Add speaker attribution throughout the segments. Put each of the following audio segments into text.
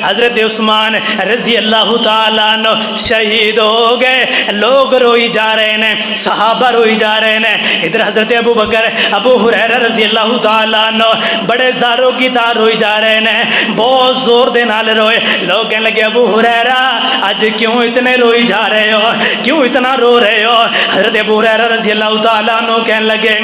Speaker 1: हजरत उस्मान रजी अल्लाह तआला अन्हु शहीद हो गए। लोग रोई जा रहे हैं, सहाबा रोई जा रहे हैं। इधर हजरत अबू बकर अबू हुरैरा रजी अल्लाह तआला अन्हु बड़े ज़ारों की तार रोई जा रहे हैं, बहुत जोर दे नाल रोए। लोग कहने लगे अबू हुरैरा आज क्यों इतने रोई जा रहे हो, क्यों इतना रो रहे हो। हजरत अबू हुरैरा रजी अल्लाह तआला अन्हु कहने लगे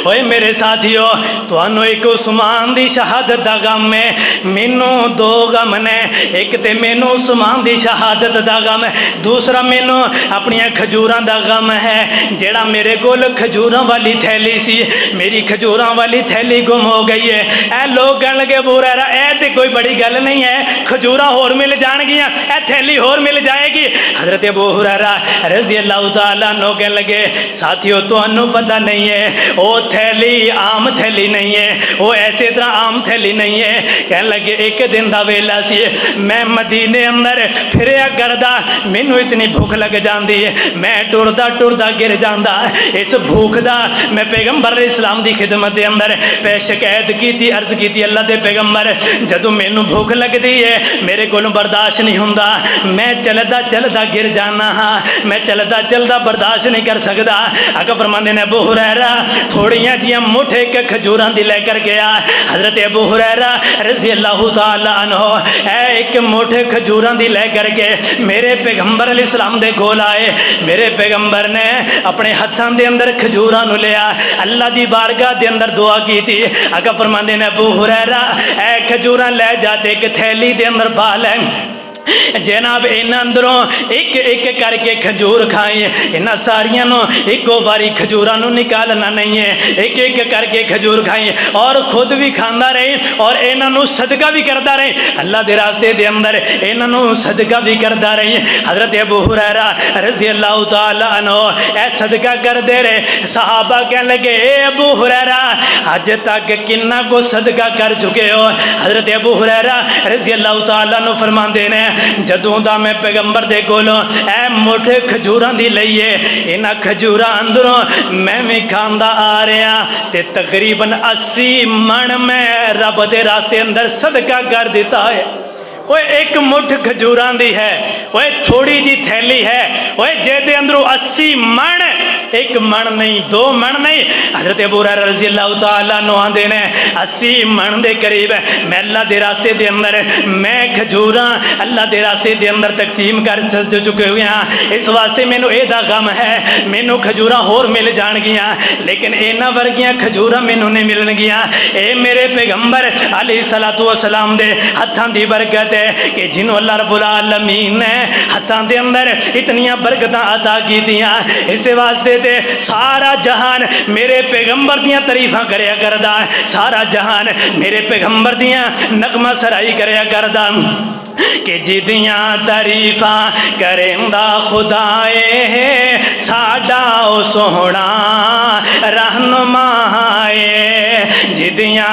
Speaker 1: ओए मेरे साथियों, तुहानू एक उस्मान दी शहादत दा गम है, मैनू दो गम ने। एक ते मैनू उस्मान दी शहादत दा गम है, दूसरा मैनू अपनियां खजूरां दा गम है। जेड़ा मेरे कोल खजूरां वाली थैली सी, मेरी खजूरां वाली थैली गुम हो गई है। ए लोग कहन लगे अबू हुरैरा ए ते कोई बड़ी गल नहीं है, खजूरां होर मिल जाणगियां, ए थैली होर मिल जाएगी। हजरत अबू हुरैरा रज़ी अल्लाह तआला अन्हु कहन लगे साथियों तुहानू पता नहीं है वो थैली आम थैली नहीं है, वो ऐसे तरह आम थैली नहीं है। कहने लगे एक दिन का वेला सी, मैं मदीने अंदर फिरया करदा, मैनू इतनी भूख लग जाती है, मैं टुरदा टुरदा गिर जाता। इस भूख का मैं पैगंबर इस्लाम की खिदमत के अंदर पे शिकायत की, अर्ज की अल्लाह के पैगंबर जदों मैनू भूख लगती है मेरे को बर्दाश्त नहीं होंदा, मैं चलदा चलदा गिर जाना हाँ, मैं चलदा चलदा बर्दाश्त नहीं कर सकता। आका फरमांदे ने अबू हुरैरा थोड़ियां जियां मुठ एक खजूरां दी लेकर गया। हजरत अबू हुरैरा रज़ी अल्लाह तआला अन्हु एक मुठ खजूरां दी लेकर के मेरे पैगंबर अलैहिस्सलाम दे कोल आए। मेरे पैगंबर ने अपने हत्थां दे अंदर खजूरां नूं लिया, अल्लाह दी बारगाह दे अंदर दुआ की थी। आका फरमांदे ने अबू हुरैरा ए खजूरां ले जाते एक थैली दे अंदर पा लै। जनाब इन्हां अंदरों एक एक करके खजूर खाए, इन्हां सारियां नो इको बारी खजूरां नो निकालना नहीं है, एक एक करके खजूर खाए और खुद भी खांदा रहे और इन्हां नो सदका भी करता रहे, अल्लाह के रास्ते दे अंदर इन्हां नो सदका भी करता रहे। हजरत अबू हुरैरा रज़ी अल्लाह तआला अन्हु ए सदका करते रहे। सहाबा कहने लगे ए अबू हुरैरा अज तक किन्ना को सदका कर चुके हो। हजरत अबू हुरैरा रज़ी अल्लाह तआला अन्हु फरमाते हैं जदों दा मैं पैगंबर दे कोलों ए मुठ खजूरां दी लईए, इन्हां खजूरां अंदरों मैं भी खांदा आ रहा ते तकरीबन 80 मन मैं रब दे रास्ते अंदर सदका कर दिता है। वो एक मुठ खजूरां दी है, वो थोड़ी जी थैली है, वो जेदे अंदरों 80 मन, एक मन नहीं दो मन नहीं। हजरत अबू हुरैरा रज़ी अल्लाह तआला अन्हु आंदे ने 80 मन दे करीब मैं अल्लाह दे रास्ते दे अंदर मैं खजूरां अल्लाह दे रास्ते दे अंदर तकसीम कर चुके हुए हैं। इस वास्ते मैनू एदा गम है, मैनू खजूरां होर मिल जाणगियां लेकिन इन्हां वर्गियां खजूरां मैनू नहीं मिलणगियां। ए मेरे पैगंबर अलैहिस्सलातु वस्सलाम दे हत्थां दी बरकत कि जिन्हों अल्लाह रब्बुल आलमीन ने हत्थां दे अंदर इतनियां बरकतां अता कीतियां, इस वास्ते ते सारा जहान मेरे पैगंबर दियां तारीफां करया करदा, सारा जहान मेरे पैगंबर दियां नगमा सराई करया करदा कि जिदियां तारीफां करेंदा खुदाए साडा ओ सोहना रहनुमा है। जिदियां